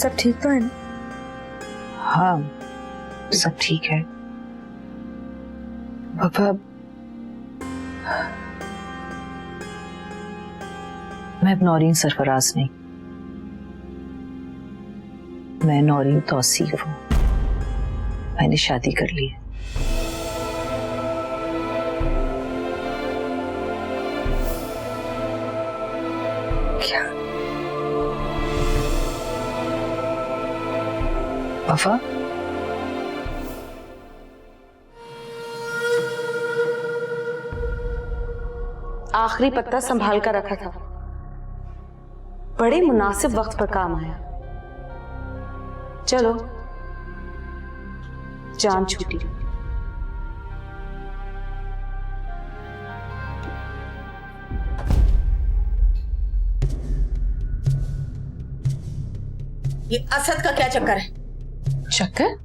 सब ठीक तो है ना? हाँ सब ठीक है। पापा मैं अब नौरीन सरफराज नहीं, मैं नौरीन तौसीफ हूँ। मैंने शादी कर ली है। क्या पापा? आखिरी पत्ता संभाल कर रखा था, बड़े मुनासिब वक्त पर काम आया। चलो जान छूटी। ये असद का क्या चक्कर है? चक्कर?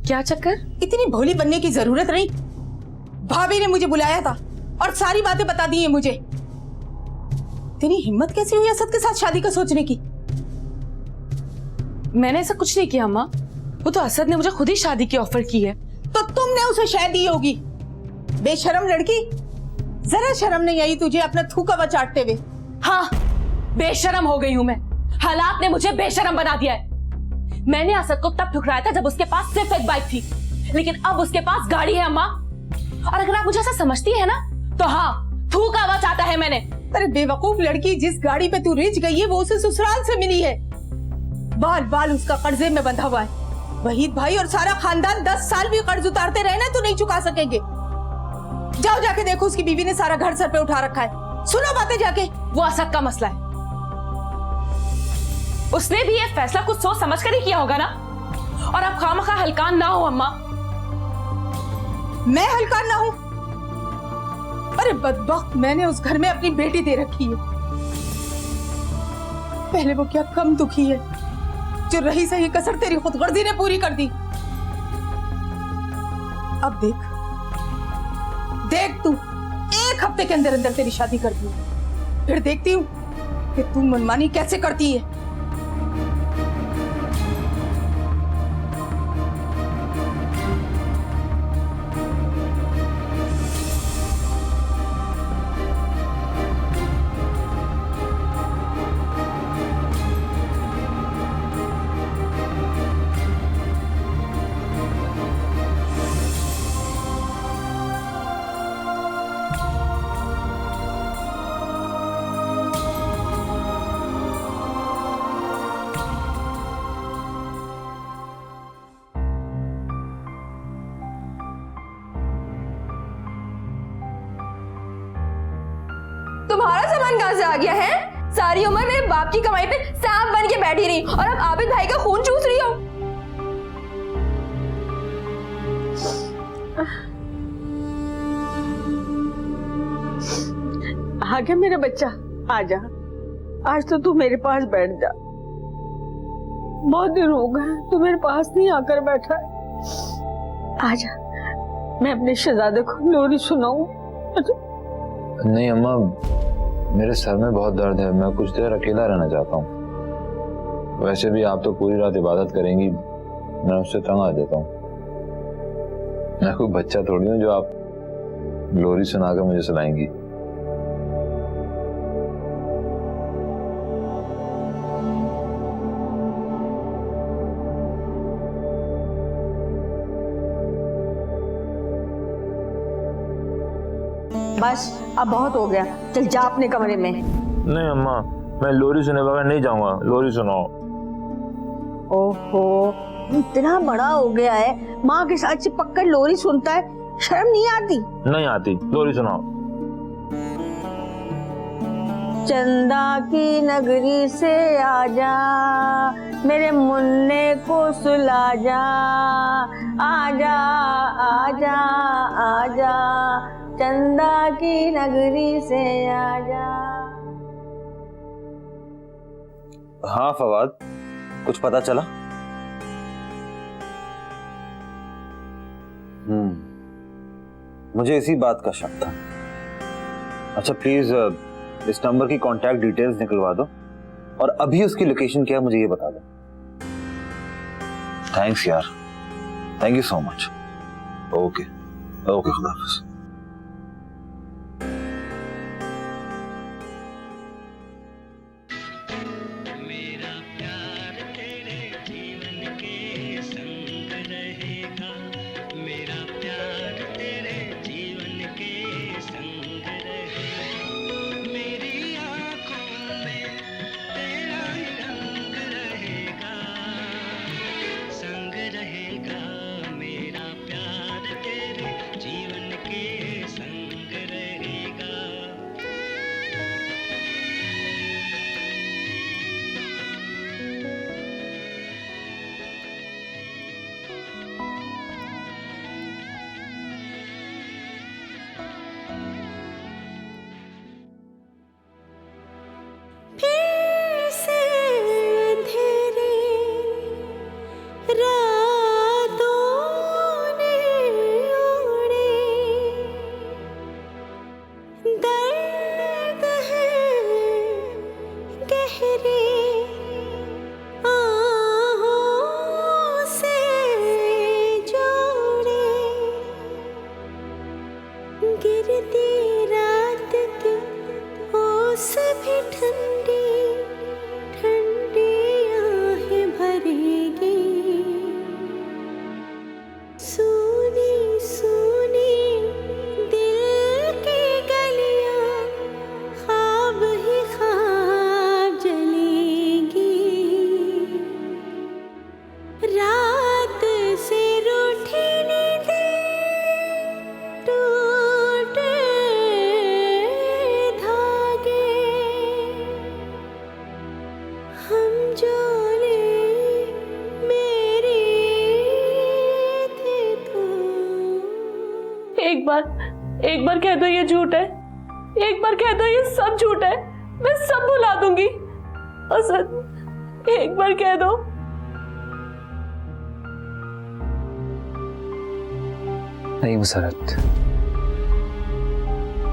क्या चक्कर? इतनी भोली बनने की जरूरत नहीं। भाभी ने मुझे बुलाया था और सारी बातें बता दी है मुझे। तेरी हिम्मत कैसी हुई असद के साथ शादी का सोचने की? मैंने ऐसा कुछ नहीं किया अम्मा, वो तो असद ने मुझे खुद ही शादी की ऑफर की है। तो तुमने उसे शय दी होगी। बेशरम लड़की, जरा शर्म नहीं आई तुझे अपना थूका चाटते हुए? हाँ बेशरम हो गई हूं मैं, हालात ने मुझे बेशरम बना दिया है। मैंने असद को तब ठुकराया था जब उसके पास सिर्फ एक बाइक थी, लेकिन अब उसके पास गाड़ी है अम्मा। और अगर आप मुझे ऐसा समझती है ना तो हाँ, थूका हुआ चाहता है मैंने। अरे बेवकूफ लड़की, जिस गाड़ी पे तू रिझ गई है वो उसे ससुराल से मिली है। बाल बाल उसका कर्जे में बंधा हुआ है। वहीद भाई और सारा खानदान 10 साल भी कर्ज उतारते रहे ना तो नहीं चुका सकेंगे। जाओ जाके देखो, उसकी बीवी ने सारा घर सर पे उठा रखा है। सुनो बातें जाके। वो असद का मसला है, उसने भी ये फैसला कुछ सोच समझ कर ही किया होगा ना। और अब खामखा हलकान ना हो अम्मा। मैं हलकान ना हूं? अरे बदबख्त, मैंने उस घर में अपनी बेटी दे रखी है। पहले वो क्या कम दुखी है जो रही सही कसर तेरी खुदगर्जी ने पूरी कर दी। अब देख तू, 1 हफ्ते के अंदर अंदर तेरी शादी कर दी, फिर देखती हूँ कि तू मनमानी कैसे करती है। तुम्हारा सामान कहां से आ गया है? सारी उम्र मेरे बाप की कमाई पे सांप बन के बैठी रही और अब आबिद भाई का खून चूस रही हो। आ गया मेरा बच्चा, आ जा। आज तो तू मेरे पास बैठ जा। बहुत दिन हो गए तू मेरे पास नहीं आकर बैठा है। आ जा, मैं अपने शहजादे को लोरी सुनाऊं। नहीं अम्मा, मेरे सर में बहुत दर्द है, मैं कुछ देर अकेला रहना चाहता हूँ। वैसे भी आप तो पूरी रात इबादत करेंगी, मैं उससे तंग आ जाता हूँ। मैं कोई बच्चा थोड़ी हूँ जो आप लोरी सुनाकर मुझे सुनाएंगी। बस अब बहुत हो गया, चल जा अपने कमरे में। नहीं अम्मा, मैं लोरी सुने बगैर नहीं जाऊंगा। लोरी सुनाओ। ओहो, इतना बड़ा हो गया है, माँ के साथ चिपक कर लोरी सुनता है, शर्म नहीं आती? नहीं आती, लोरी सुनाओ। चंदा की नगरी से आजा, मेरे मुन्ने को सुला जा। आजा आजा आजा, चंदा की नगरी से आजा। हाँ फवाद, कुछ पता चला? मुझे इसी बात का शक था। अच्छा प्लीज इस नंबर की कांटेक्ट डिटेल्स निकलवा दो, और अभी उसकी लोकेशन क्या है मुझे ये बता दो। थैंक्स यार, thank you so much. Okay okay, खुदा हाफिज। एक बार कह दो ये झूठ है, एक बार कह दो ये सब झूठ है, मैं सब भुला दूंगी। असद, एक बार कह दो। नहीं मुसरत,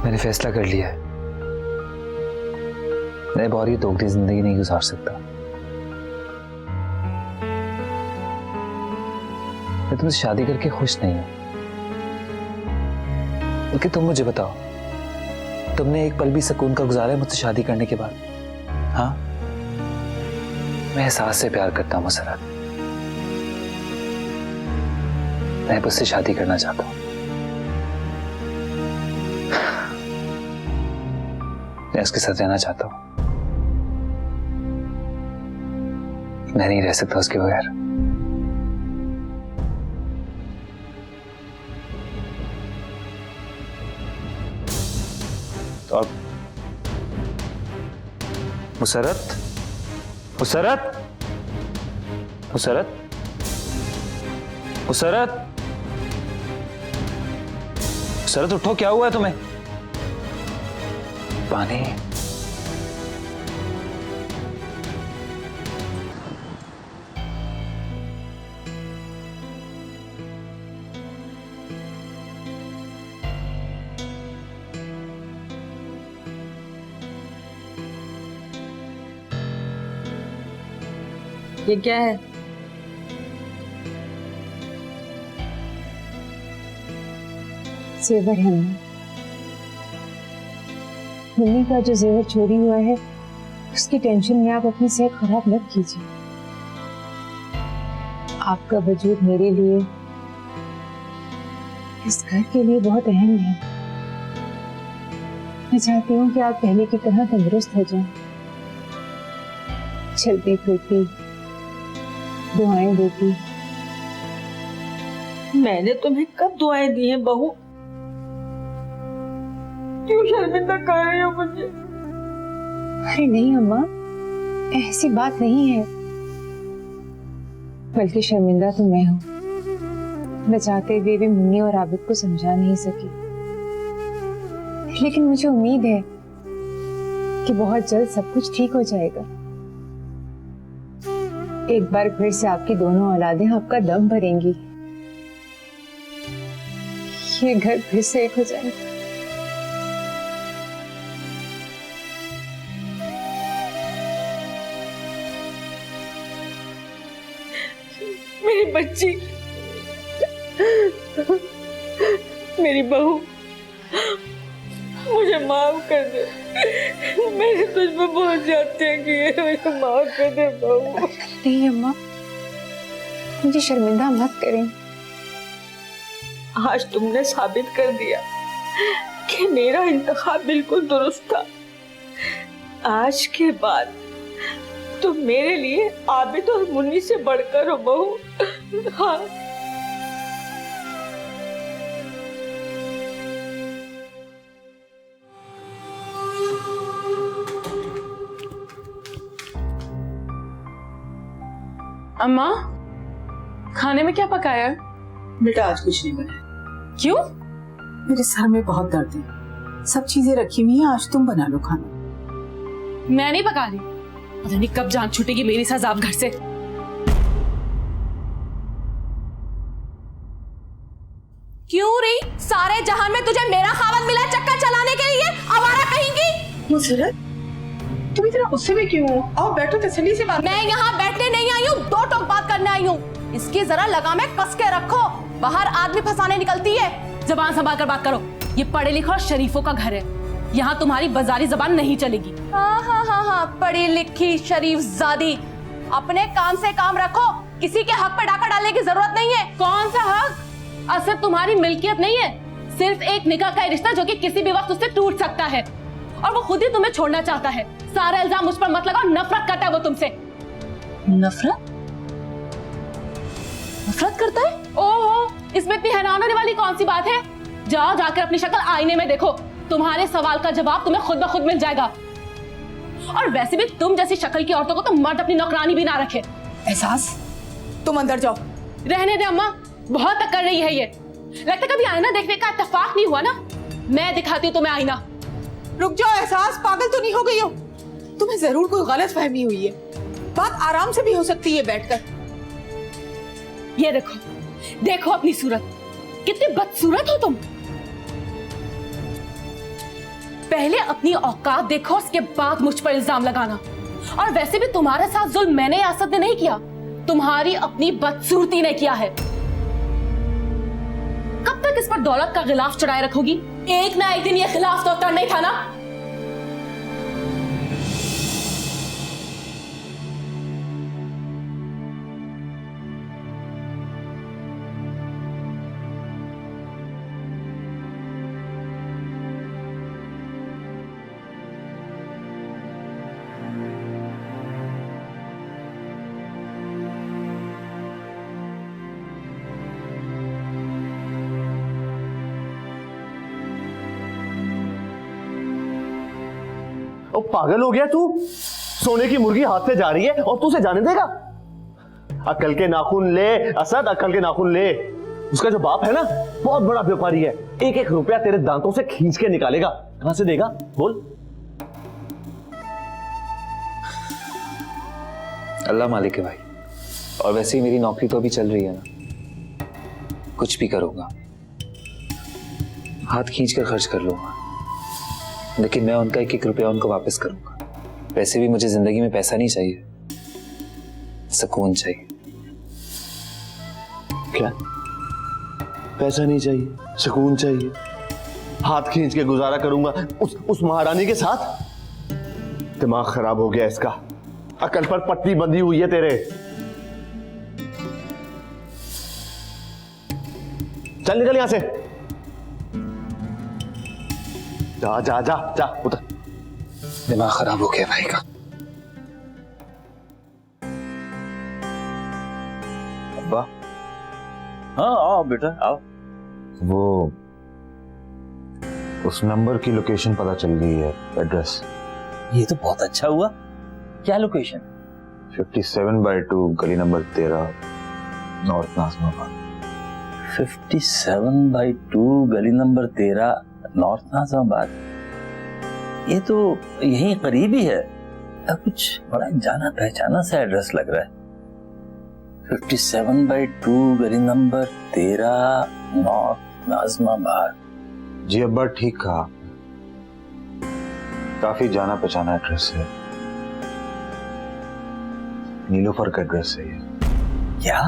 मैंने फैसला कर लिया है। मैं और ये दोगली जिंदगी नहीं गुजार सकता। मैं तुमसे शादी करके खुश नहीं हूं। लेकिन तुम मुझे बताओ, तुमने एक पल भी सुकून का गुजारा है मुझसे शादी करने के बाद? हाँ, मैं एहसास से प्यार करता हूं मुसरत। मैं उससे शादी करना चाहता हूं। मैं उसके साथ रहना चाहता हूं। मैं नहीं रह सकता उसके बगैर। और मुसरत, मुसरत, मुसरत, मुसरत, मुसरत, उठो, क्या हुआ है तुम्हें? पानी। ये क्या है? जेवर है मम्मी का जो जेवर चोरी हुआ है, उसकी टेंशन में आप अपनी सेहत खराब मत कीजिए। आपका वजूद मेरे लिए, इस घर के लिए बहुत अहम है। मैं चाहती हूँ कि आप पहले की तरह तंदुरुस्त हो जाएं, चलती फिरती, दुआएं देती। मैंने तुम्हें कब दुआएं दी हैं बहू? क्यों शर्मिंदा कर रही हो मुझे? अरे नहीं अम्मा, ऐसी बात नहीं है। बल्कि शर्मिंदा तो मैं हूँ। मैं चाहते हुए भी मुन्नी और आबिद को समझा नहीं सकी। लेकिन मुझे उम्मीद है कि बहुत जल्द सब कुछ ठीक हो जाएगा। एक बार फिर से आपकी दोनों औलादें आपका दम भरेंगी। ये घर फिर से एक हो जाएगा। मेरी बच्ची, मेरी बहू, मुझे माफ कर दे। मैंने तुझ पे बहुत ज्यादतियां की है, मुझे माफ कर दे बहू। नहीं अम्मा, मुझे शर्मिंदा मत करें। आज तुमने साबित कर दिया कि मेरा इंतखाब बिल्कुल दुरुस्त था। आज के बाद तुम मेरे लिए आबिद और मुन्नी से बढ़कर हो बहू। हाँ, अम्मा, खाने में क्या पकाया है? बेटा आज कुछ नहीं बना। क्यों? मेरे सर में बहुत दर्द है। सब चीजें रखी हुई हैं, आज तुम बना लो खाना। मैं नहीं पका रही। पता नहीं कब जान छूटेगी मेरी सजाब घर से। क्यों रही? सारे जहान में तुझे मेरा खावत मिला चक्कर चलाने के लिए, आवारा कहेंगी। मुसरत, तुम इतना गुस्से में क्यों हो? आओ बैठो, तसल्ली से बात। मैं यहाँ बैठने नहीं आई हूँ, दो टोक बात करने आई हूँ। इसकी जरा लगाम में कस के रखो, बाहर आदमी फंसाने निकलती है। जबान संभाल कर बात करो। ये पढ़े लिखे और शरीफों का घर है, यहाँ तुम्हारी बाजारी जबान नहीं चलेगी। हाँ, पढ़ी लिखी शरीफ जादी। अपने काम से काम रखो, किसी के हक पे डाका डालने की जरूरत नहीं है। कौन सा हक? असर तुम्हारी मिल्कियत नहीं है, सिर्फ एक निकाह का रिश्ता जो कि किसी भी वक्त उससे टूट सकता है, और वो खुद ही तुम्हें छोड़ना चाहता है। सारा इल्जाम मुझ पर मत लगाओ, नफरत करता है वो तुमसे। नफरत? नफरत करता है? ओहो, इसमें इतनी हैरान होने वाली कौन सी बात है? जाओ जाकर अपनी शक्ल आईने में देखो, तुम्हारे सवाल का जवाब तुम्हें खुद ब खुद मिल जाएगा। और वैसे भी तुम जैसी शक्ल की औरतों को तो मर्द अपनी नौकरानी भी ना रखे। एहसास, तुम अंदर जाओ। रहने दे अम्मा, बहुत तक कर रही है ये। लगता कभी आईना देखने का इत्तेफाक नहीं हुआ ना? मैं दिखाती हूँ तुम्हें आईना। रुक जाओ एहसास, पागल तो नहीं हो गई हो? तुम्हें जरूर कोई गलत फहमी हुई है। बात आराम से भी हो सकती है बैठकर। ये देखो, देखो अपनी सूरत, कितनी बदसूरत हो तुम। पहले अपनी औकात देखो, उसके बाद मुझ पर इल्जाम लगाना। और वैसे भी तुम्हारे साथ जुल्म मैंने या असद ने नहीं किया, तुम्हारी अपनी बदसूरती ने किया है। कब तक इस पर दौलत का गिलाफ चढ़ाए रखोगी? एक ना एक दिन ये खिलाफ तो उतरना ही था ना। ओ पागल हो गया तू? सोने की मुर्गी हाथ से जा रही है और तू उसे जाने देगा? अकल के नाखून ले असद, अकल के नाखून ले। उसका जो बाप है ना, बहुत बड़ा व्यापारी है, एक एक रुपया तेरे दांतों से खींच के निकालेगा। कहां से देगा बोल? अल्लाह मालिक है भाई। और वैसे ही मेरी नौकरी तो अभी चल रही है ना, कुछ भी करूंगा, हाथ खींच कर खर्च कर लूंगा, लेकिन मैं उनका एक एक रुपया उनको वापस करूंगा। वैसे भी मुझे जिंदगी में पैसा नहीं चाहिए, सुकून चाहिए। क्या? पैसा नहीं चाहिए, सुकून चाहिए? हाथ खींच के गुजारा करूंगा उस महारानी के साथ? दिमाग खराब हो गया इसका, अकल पर पट्टी बंधी हुई है तेरे। चल निकल यहां से, जा जा जा जा उतर। दिमाग खराब हो गया भाई का। अब्बा, हाँ आओ बेटा आओ। वो उस नंबर की लोकेशन पता चल गई है, एड्रेस। ये तो बहुत अच्छा हुआ। क्या लोकेशन? 57/2 गली नंबर 13, नॉर्थ नाज़िमाबाद। 57/2 गली नंबर 13, नॉर्थ नाज़िमाबाद। ये तो यहीं करीब ही है। कुछ बड़ा जाना पहचाना सा एड्रेस लग रहा है। 57/2 गली नंबर 13, नॉर्थ नाज़िमाबाद। जी अब्बा ठीक कहा, काफी जाना पहचाना एड्रेस है। नीलोफर का एड्रेस है ये। क्या?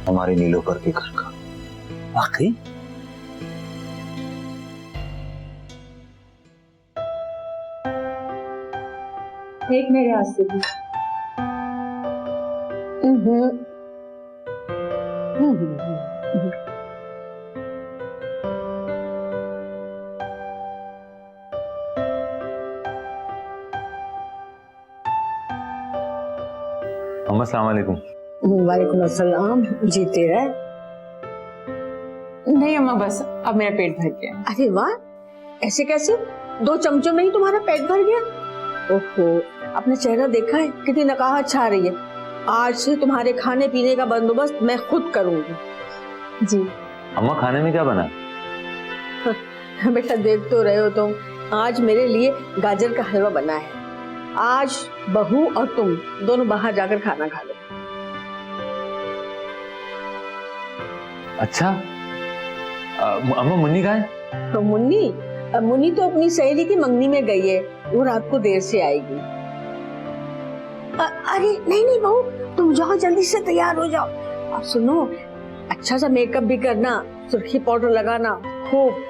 हमारे नीलोफर के घर का। वाकई एक मेरे हाथ से भी। अम्मा अस्सलाम वालेकुम। वालेकुम अस्सलाम। जीते रहे। नहीं अम्मा, बस अब मेरा पेट भर गया। अरे वाह, ऐसे कैसे? 2 चमचों में ही तुम्हारा पेट भर गया? ओहो, अपना चेहरा देखा है, कितनी नकाहत छा रही है। आज से तुम्हारे खाने पीने का बंदोबस्त मैं खुद करूंगी। जी अम्मा खाने में क्या बना? बेटा देख तो रहे हो तुम, आज मेरे लिए गाजर का हलवा बना है। आज बहू और तुम दोनों बाहर जाकर खाना खा लो। अच्छा अम्मा मुन्नी कहाँ है? तो मुन्नी तो अपनी सहेली की मंगनी में गई है, वो रात को देर से आएगी। अरे नहीं बहू, तुम जाओ जल्दी से तैयार हो जाओ। अब सुनो, अच्छा सा मेकअप भी करना, सुर्खी पाउडर लगाना खूब।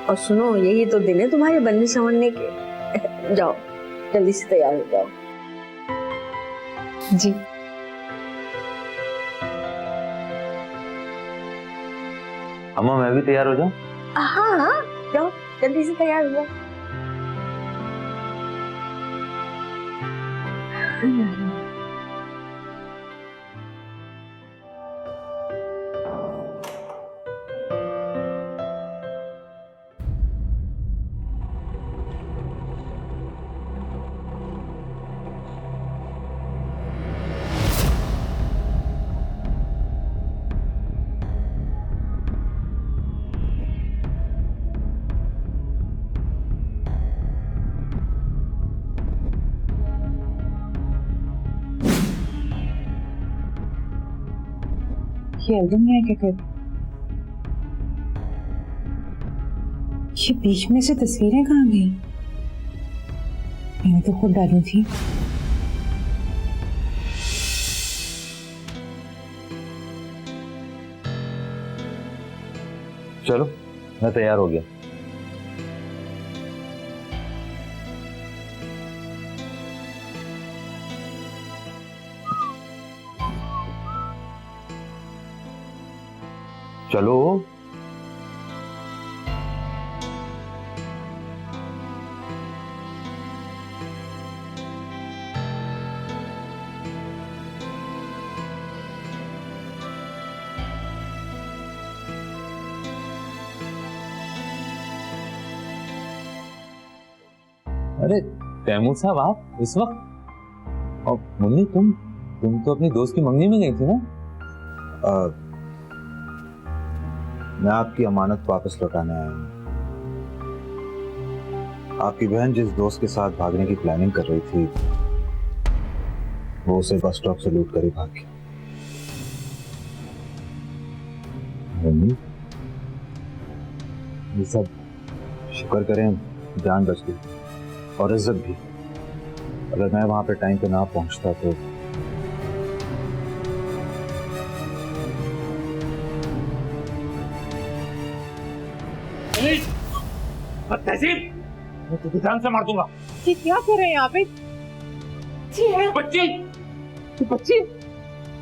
और सुनो, यही तो दिन है तुम्हारे बनने संवरने के। जाओ जल्दी से तैयार हो जाओ। जी अम्मा मैं भी तैयार हो जाऊं? हाँ, जाओ जल्दी से तैयार हो जाओ। ये एल्बम में क्या कर? ये बीच में से तस्वीरें कहाँ गई? मैंने तो खुद डाली थी। चलो मैं तैयार हो गया। चलो अरे तैमूर साहब, आप इस वक्त? और मुन्नी तुम तो अपनी दोस्त की मंगनी में गई थी ना? मैं आपकी अमानत वापस लौटाने आया हूँ। आपकी बहन जिस दोस्त के साथ भागने की प्लानिंग कर रही थी, वो उसे बस स्टॉप से लूट कर ही भाग गया। ये सब शुक्र करें जान बच गई और इज्जत भी। अगर मैं वहां पे टाइम पे ना पहुंचता तो तहसीन, मैं तुझे जान से मार दूंगा। ये क्या कर रहे हैं आप? बच्ची, तू बच्ची,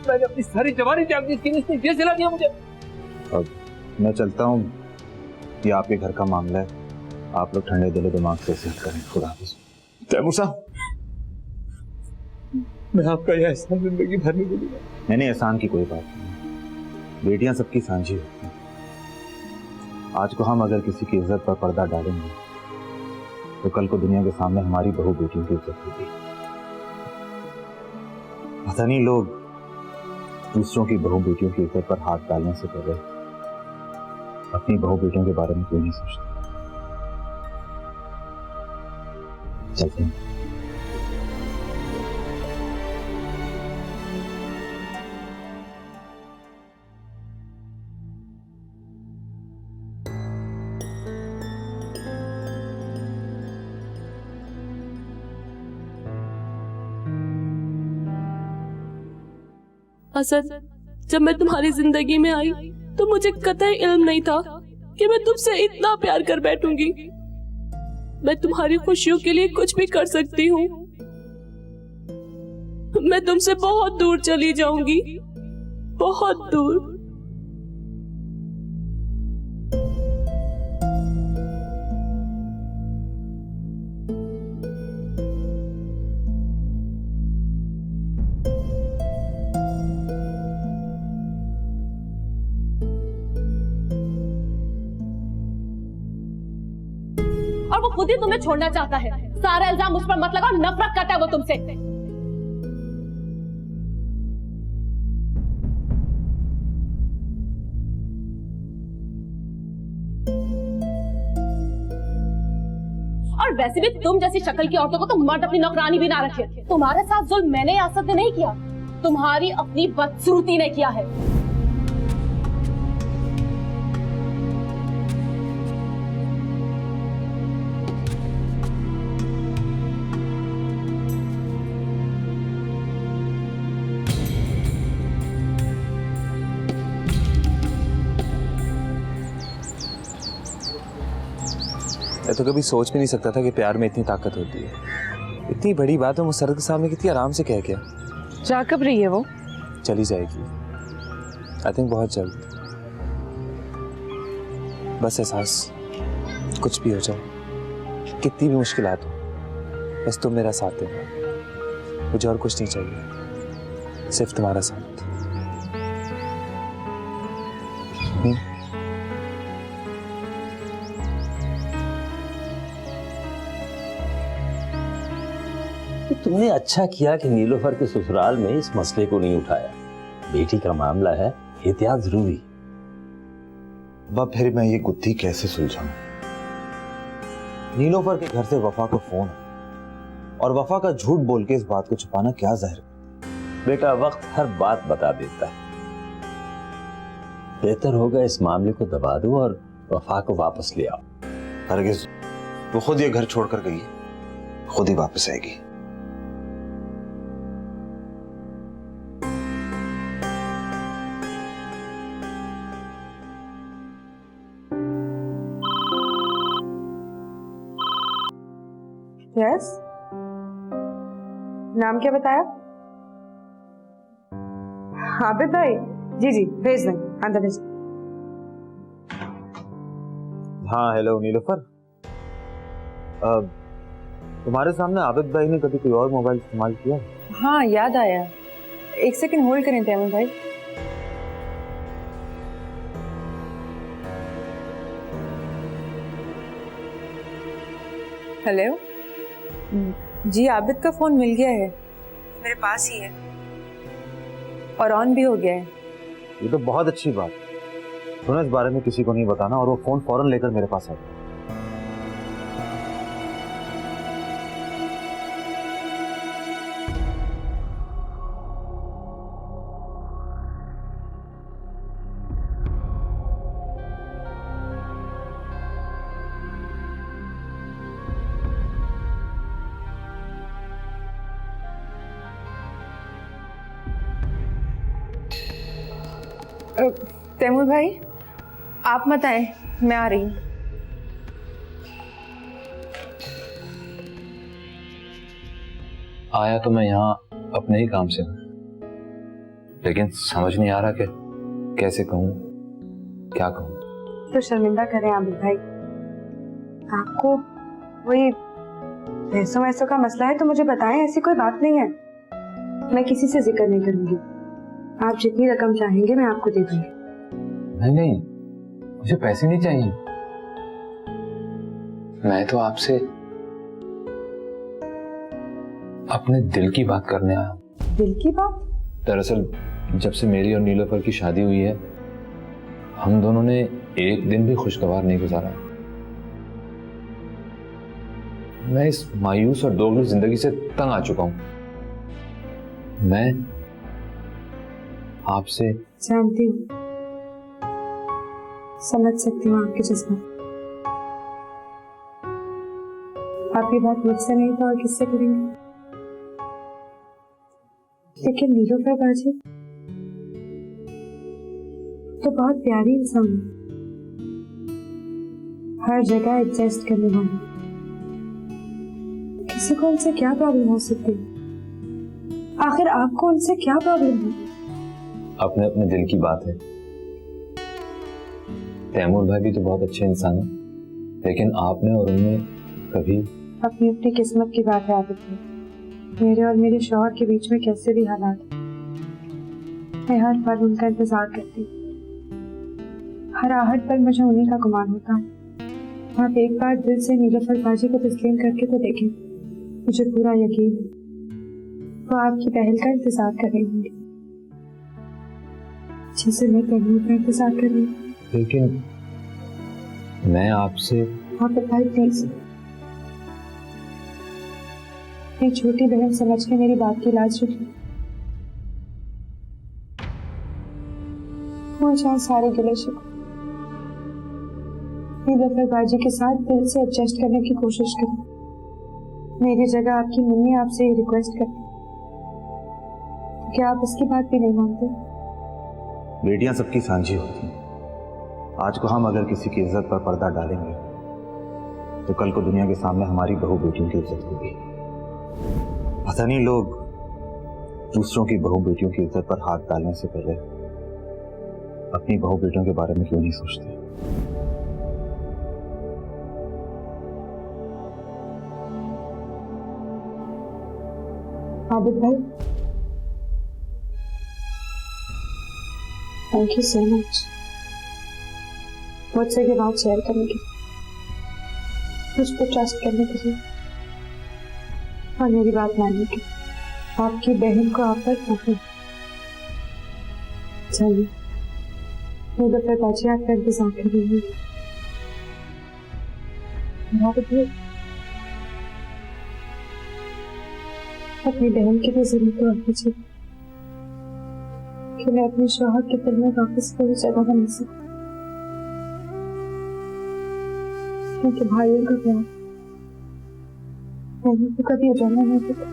मैंने अपनी सारी जवानी त्याग दी, इसने ये सिला दिया मुझे। अब मैं चलता हूँ, ये आपके घर का मामला है, आप लोग ठंडे दिलो दिमाग से सेट करें। खुदा हाफिज। तैमूर साहब, मैं आपका यह एहसान जिंदगी भर नहीं भूलूंगा। नहीं, एहसान की कोई बात नहीं, बेटियां सबकी सांझी होती हैं। आज को हम अगर किसी की इज्जत पर पर्दा डालेंगे तो कल को दुनिया के सामने हमारी बहू बेटियों की इज्जत होगी। पता नहीं लोग दूसरों की बहू बेटियों की इज्जत पर हाथ डालने से पहले अपनी बहू बेटियों के बारे में क्यों नहीं सोचते। चलते हैं। असद, जब मैं तुम्हारी जिंदगी में आई तो मुझे कतई इल्म नहीं था कि मैं तुमसे इतना प्यार कर बैठूंगी। मैं तुम्हारी खुशियों के लिए कुछ भी कर सकती हूँ। मैं तुमसे बहुत दूर चली जाऊंगी, बहुत दूर। और वो खुद ही तुम्हें छोड़ना चाहता है। सारा इल्जाम उस पर मत लगाओ, नफरत करता है वो तुमसे। और वैसे भी तुम जैसी शक्ल की औरतों को तो मर्द अपनी नौकरानी भी ना रखे। तुम्हारे साथ जुल्म मैंने आसद ने नहीं किया, तुम्हारी अपनी बदसूरती ने किया है। मैं तो कभी सोच भी नहीं सकता था कि प्यार में इतनी ताकत होती है। इतनी बड़ी बात है मुसर्रत के सामने कितनी आराम से कह गया। जा कब रही है वो? चली जाएगी, आई थिंक बहुत जल्द। बस एहसास, कुछ भी हो जाए, कितनी भी मुश्किलात हो, बस तुम मेरा साथ देना। मुझे और कुछ नहीं चाहिए, सिर्फ तुम्हारा साथ। तुमने अच्छा किया कि नीलोफर के ससुराल में इस मसले को नहीं उठाया। बेटी का मामला है, एहतियात जरूरी। अब फिर मैं ये गुत्थी कैसे सुलझाऊं? नीलोफर के घर से वफा को फोन और वफा का झूठ बोल के इस बात को छुपाना क्या जाहिर? बेटा, वक्त हर बात बता देता है। बेहतर होगा इस मामले को दबा दो और वफा को वापस ले आओ। हरगिज, वो खुद ये घर छोड़कर गई है, खुद ही वापस आएगी। यस, नाम क्या बताया? आबिद भाई? जी जी, भेज दें, अंदर भेज। हाँ, हेलो नीलोफर। तुम्हारे सामने आबिद भाई ने कभी कोई और मोबाइल इस्तेमाल किया? हाँ, याद आया। एक सेकंड होल्ड करें तैमूर भाई। हेलो जी, आबिद का फोन मिल गया है, मेरे पास ही है और ऑन भी हो गया है। ये तो बहुत अच्छी बात है। सुनो, इस बारे में किसी को नहीं बताना और वो फोन फौरन लेकर मेरे पास आ गया। तैमूर भाई, आप मत आए, मैं आ रही हूँ। आया तो मैं यहाँ अपने ही काम से हूँ, लेकिन समझ नहीं आ रहा कि कैसे कहूँ, क्या कहूँ। तो शर्मिंदा करें आबिद भाई, आपको वही पैसों वैसों का मसला है तो मुझे बताएं, ऐसी कोई बात नहीं है। मैं किसी से जिक्र नहीं करूंगी, आप जितनी रकम चाहेंगे मैं आपको दे दूंगी। नहीं नहीं, मुझे पैसे नहीं चाहिए। मैं तो आपसे अपने दिल की बात करने आया हूं। दिल की बात? दरअसल जब से मेरी और नीलोफर की शादी हुई है, हम दोनों ने एक दिन भी खुशगवार नहीं गुजारा। मैं इस मायूस और दोगली जिंदगी से तंग आ चुका हूं। मैं आपसे जानती हूँ, समझ सकती हूँ आपके जज्बात। आपकी बात मुझसे नहीं तो और किससे करेंगे? लेकिन नीलोफर बाजी, तो बहुत प्यारी इंसान है, हर जगह एडजस्ट करने वाली। किसी को उनसे क्या प्रॉब्लम हो सकती है? आखिर आपको उनसे क्या प्रॉब्लम है? अपने अपने दिल की बात है। तैमूर भाई भी तो बहुत अच्छे इंसान है, लेकिन आपने और उनने कभी अपनी अपनी किस्मत की बात है आबिद भाई। मेरे और मेरे शौहर के बीच में कैसे भी हालात, मैं हर पल उनका इंतजार करती हूँ। हर आहट पर मुझे उन्हीं का गुमान होता है। आप एक बार दिल से नीलोफर बाजी को तस्लीम करके तो देखें, मुझे पूरा यकीन है वो आपकी पहल का इंतजार कर रही होंगी, जिसे मैं तैमूर का इंतजार कर रही हूँ। लेकिन मैं आपसे आबिद भाई प्लीज, एक छोटी बहन समझ के मेरी बात की लाज रखिए। मुझे सारे गिले शिकवे नीलोफर बाजी के साथ दिल से एडजस्ट करने की कोशिश करें। मेरी जगह आपकी मम्मी आपसे ये रिक्वेस्ट करती, क्या आप उसकी बात भी नहीं मानते? बेटियां सबकी सांझी होती हैं। आज को हम अगर किसी की इज्जत पर पर्दा डालेंगे तो कल को दुनिया के सामने हमारी बहू बेटियों की इज्जत होगी। पता नहीं लोग दूसरों की बहू बेटियों की इज्जत पर हाथ डालने से पहले अपनी बहू बेटियों के बारे में क्यों नहीं सोचते। आबिद भाई, थैंक यू सो मच मुझसे ये बात शेयर करने के लिए, मुझ पर ट्रस्ट करने के लिए और मेरी बात मानने के लिए। आपकी बहन को आप पर फख्र। चलिए, मैं दोपहर बाजी आपका इंतजार कर रही हूँ। अपनी बहन की भी जरूरत तो आनी चाहिए कि मैं अपने शौहर के दिल में वापस कोई जगह बना सकूं, क्योंकि भाइयों का प्यार मैंने तो कभी अजाना नहीं था।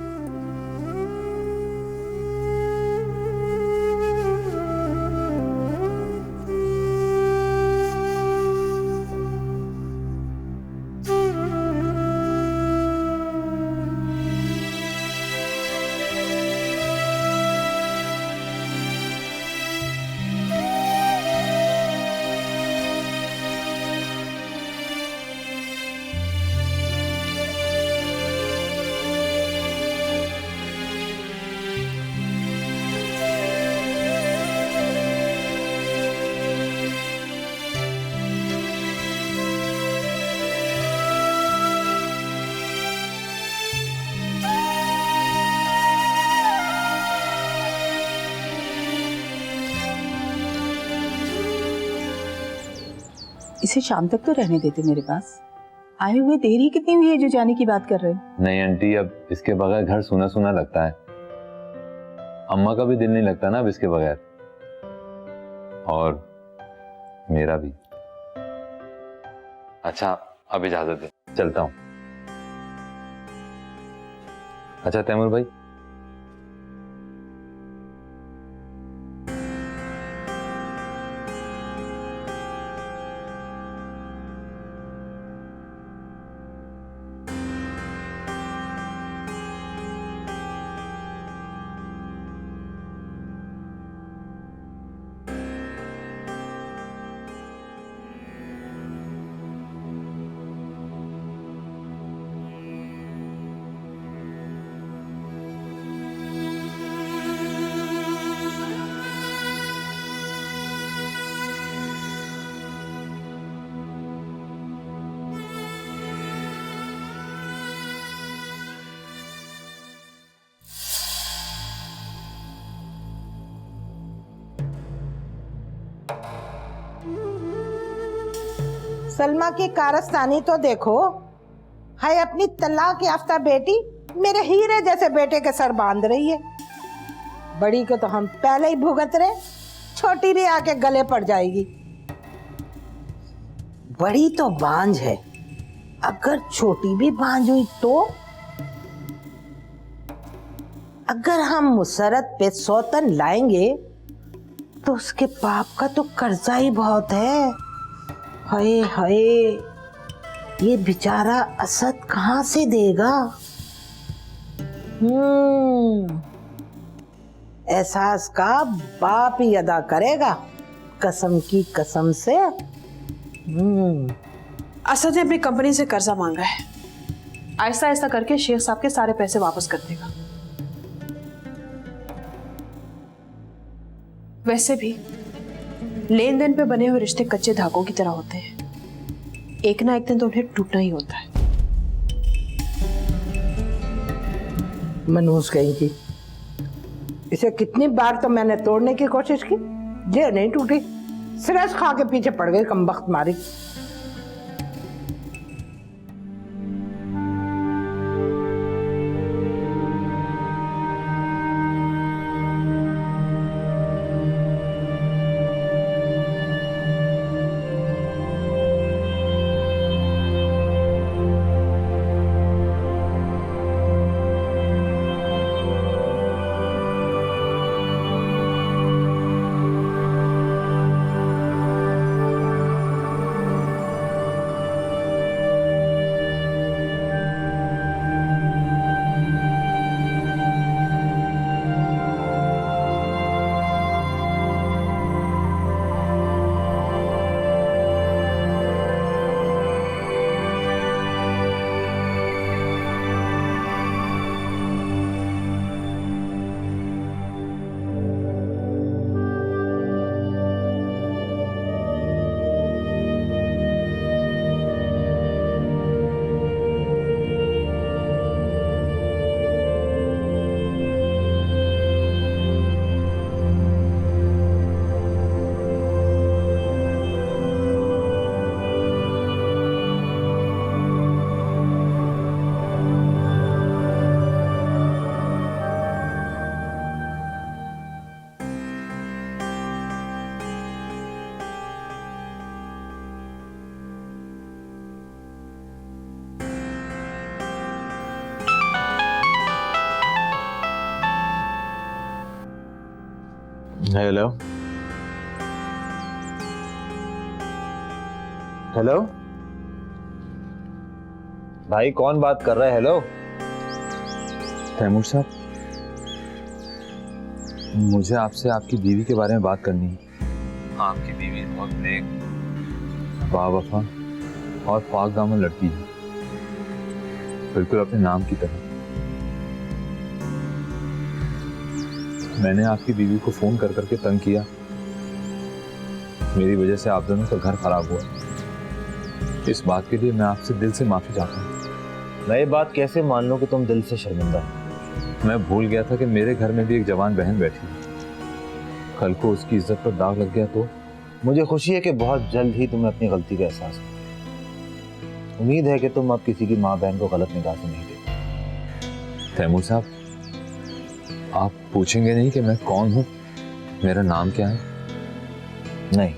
इसे शाम तक तो रहने देते मेरे पास। आए हुए देरी कितनी हुई है जो जाने की बात कर रहे हो? नहीं आंटी, अब इसके बगैर घर सूना सूना लगता है। अम्मा का भी दिल नहीं लगता ना अब इसके बगैर, और मेरा भी। अच्छा, अब इजाजत दे, चलता हूं। अच्छा तैमूर भाई, सलमा की कारस्तानी तो देखो, है अपनी तलाक याफ्ता बेटी मेरे हीरे जैसे बेटे के सर बांध रही है। बड़ी को तो हम पहले ही भुगत रहे, छोटी भी आके गले पड़ जाएगी। बड़ी तो बांझ है, अगर छोटी भी बांझ हुई तो? अगर हम मुसरत पे सौतन लाएंगे तो उसके बाप का तो कर्जा ही बहुत है। हाय हाय, ये बेचारा असद कहाँ से देगा? एहसास का बाप ही अदा करेगा, कसम की कसम से। असद ने अपनी कंपनी से कर्जा मांगा है, ऐसा ऐसा करके शेख साहब के सारे पैसे वापस कर देगा। वैसे भी लेन देन पे बने हुए रिश्ते कच्चे धागों की तरह होते हैं, एक ना एक दिन तो उन्हें टूटना ही होता है। मनहूस कहेंगी, इसे कितनी बार तो मैंने तोड़ने की कोशिश की, ये नहीं टूटी, सिरस खा के पीछे पड़ गई कमबख्त मारी। हेलो हेलो भाई कौन बात कर रहा है? हेलो तैमूर साहब, मुझे आपसे आपकी बीवी के बारे में बात करनी है। आपकी बीवी बहुत नेक, बावफा और पाक दामन लड़की है, बिल्कुल अपने नाम की तरह। मैंने आपकी बीवी को फोन कर करके तंग किया, मेरी वजह से आप दोनों का घर खराब हुआ। इस बात के लिए मैं आपसे दिल से माफी चाहता हूँ। मैं ये बात कैसे मान लूं कि तुम दिल से शर्मिंदा हो? मैं भूल गया था कि मेरे घर में भी एक जवान बहन बैठी है, कल को उसकी इज्जत पर दाग लग गया तो। मुझे खुशी है कि बहुत जल्द ही तुम्हें अपनी गलती का एहसास हो। उम्मीद है कि तुम अब किसी की माँ बहन को गलत निगाह से नहीं देखते। तैमूर साहब, आप पूछेंगे नहीं कि मैं कौन हूँ, मेरा नाम क्या है? नहीं,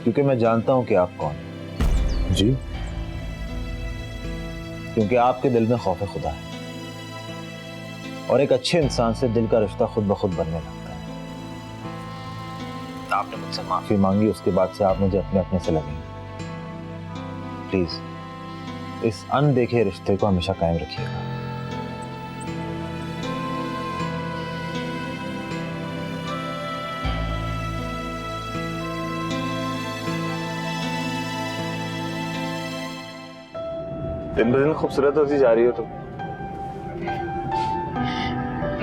क्योंकि मैं जानता हूं कि आप कौन हैं। जी? क्योंकि आपके दिल में खौफ खुदा है और एक अच्छे इंसान से दिल का रिश्ता खुद ब खुद बनने लगता है। आपने मुझसे माफी मांगी, उसके बाद से आप मुझे अपने अपने से लगे। प्लीज इस अनदेखे रिश्ते को हमेशा कायम रखिएगा। दिन ब दिन खूबसूरत होती जा रही हो तुम।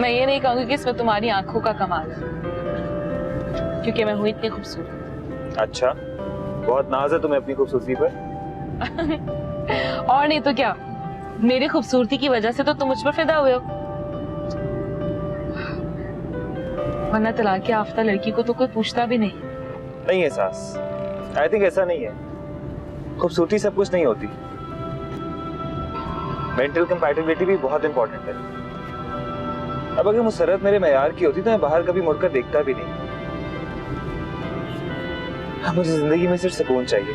मैं ये नहीं कहूंगी कि इसमें तुम्हारी आंखों का कमाल है, क्योंकि मैं हूं इतनी खूबसूरत। अच्छा, बहुत नाज है तुम्हें अपनी खूबसूरती पर। और नहीं तो क्या, मेरी खूबसूरती की वजह से तो तुम मुझ पर फिदा हुए हो, वरना तलाक याफ्ता लड़की को तो कोई पूछता भी नहीं है सास। आई थिंक ऐसा नहीं है, खूबसूरती सब कुछ नहीं होती, मेंटल कंपैटिबिलिटी भी बहुत इंपॉर्टेंट है। अब अगर मुसरत मेरे मयार की होती तो मैं बाहर कभी मुड़कर देखता भी नहीं। अब मुझे जिंदगी में सिर्फ सुकून चाहिए,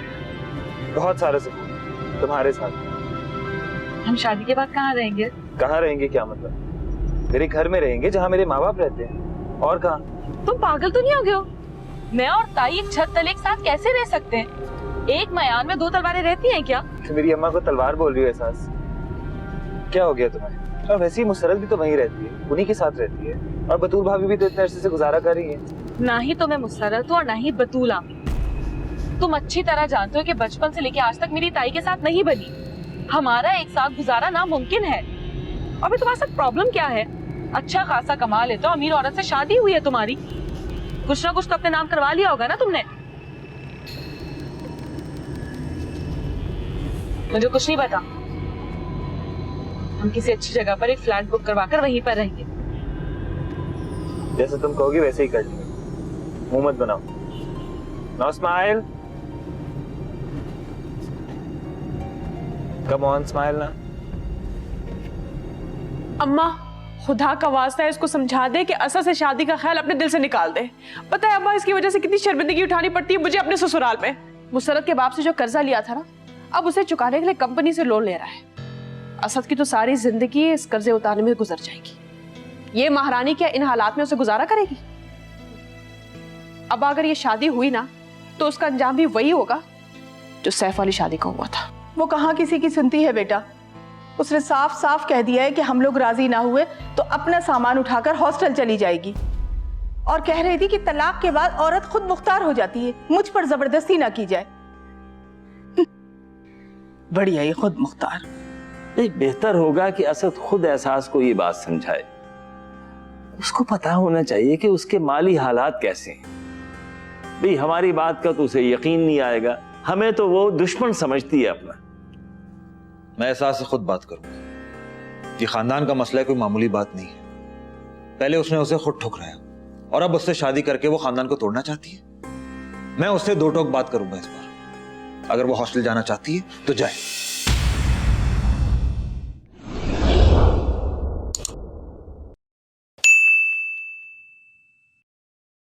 बहुत सारा सुकून, तुम्हारे साथ। हम शादी के बाद कहाँ रहेंगे? कहाँ रहेंगे क्या मतलब? मेरे घर में रहेंगे जहाँ मेरे माँ बाप रहते हैं। और कहाँ? तुम पागल तो नहीं हो गए हो? मैं और ताई एक छत तले एक साथ कैसे रह सकते हैं? एक मयान में दो तलवारें रहती हैं क्या? तो मेरी अम्मा को तलवार बोल रही हो एहसास? क्या हो गया तुम्हें? और वैसे ही मुसरत भी तो वहीं रहती है, उन्हीं के साथ रहती है, और बतूल भाभी भी तो इतने अरसे से गुजारा कर रही है। ना ही तो मैं मुसरत हूँ और ना ही बतूला। तुम अच्छी तरह जानते हो कि बचपन से लेके आज तक मेरी ताई के साथ नहीं बनी। हमारा एक साथ गुजारा नामुमकिन है। और भी तुम्हारे साथ प्रॉब्लम क्या है? अच्छा खासा कमा लेते हो, अमीर औरत से शादी हुई है तुम्हारी, कुछ ना कुछ तो अपने नाम करवा लिया होगा ना तुमने। मुझे कुछ नहीं पता। हम किसी अच्छी जगह पर एक फ्लैट बुक करवाकर वहीं पर रहेंगे। जैसे तुम कहोगी वैसे ही कर लेंगे, मुंह मत बनाओ। Now smile, come on smile ना। अम्मा खुदा का वास्ता है इसको समझा दे कि असद से शादी का ख्याल अपने दिल से निकाल दे। पता है अम्मा इसकी वजह से कितनी शर्मिंदगी उठानी पड़ती है मुझे अपने ससुराल में। मुसरत के बाप से जो कर्जा लिया था ना, अब उसे चुकाने के लिए कंपनी से लोन ले रहा है। असद की तो सारी जिंदगी इस कर्जे उतारने में गुजर जाएगी। ये महारानी क्या इन हालात में उसे गुजारा करेगी? अब अगर ये शादी हुई ना तो उसका अंजाम भी वही होगा जो सैफ वाली शादी का हुआ था। वो कहाँ किसी की सुनती है बेटा। उसने साफ साफ कह दिया है कि हम लोग राजी ना हुए तो अपना सामान उठाकर हॉस्टल चली जाएगी। और कह रही थी कि तलाक के बाद औरत खुद मुख्तार हो जाती है, मुझ पर जबरदस्ती ना की जाए। बढ़िया ये खुद मुख्तार। नहीं, बेहतर होगा कि असद खुद एहसास को ये बात समझाए। उसको पता होना चाहिए कि उसके माली हालात कैसे हैं। भाई हमारी बात का तो उसे यकीन नहीं आएगा, हमें तो वो दुश्मन समझती है अपना। मैं एहसास से खुद बात करूंगा। ये खानदान का मसला है, कोई मामूली बात नहीं है। पहले उसने उसे खुद ठुकराया और अब उससे शादी करके वो खानदान को तोड़ना चाहती है। मैं उससे दो टोक बात करूंगा इस बार। अगर वो हॉस्टल जाना चाहती है तो जाए।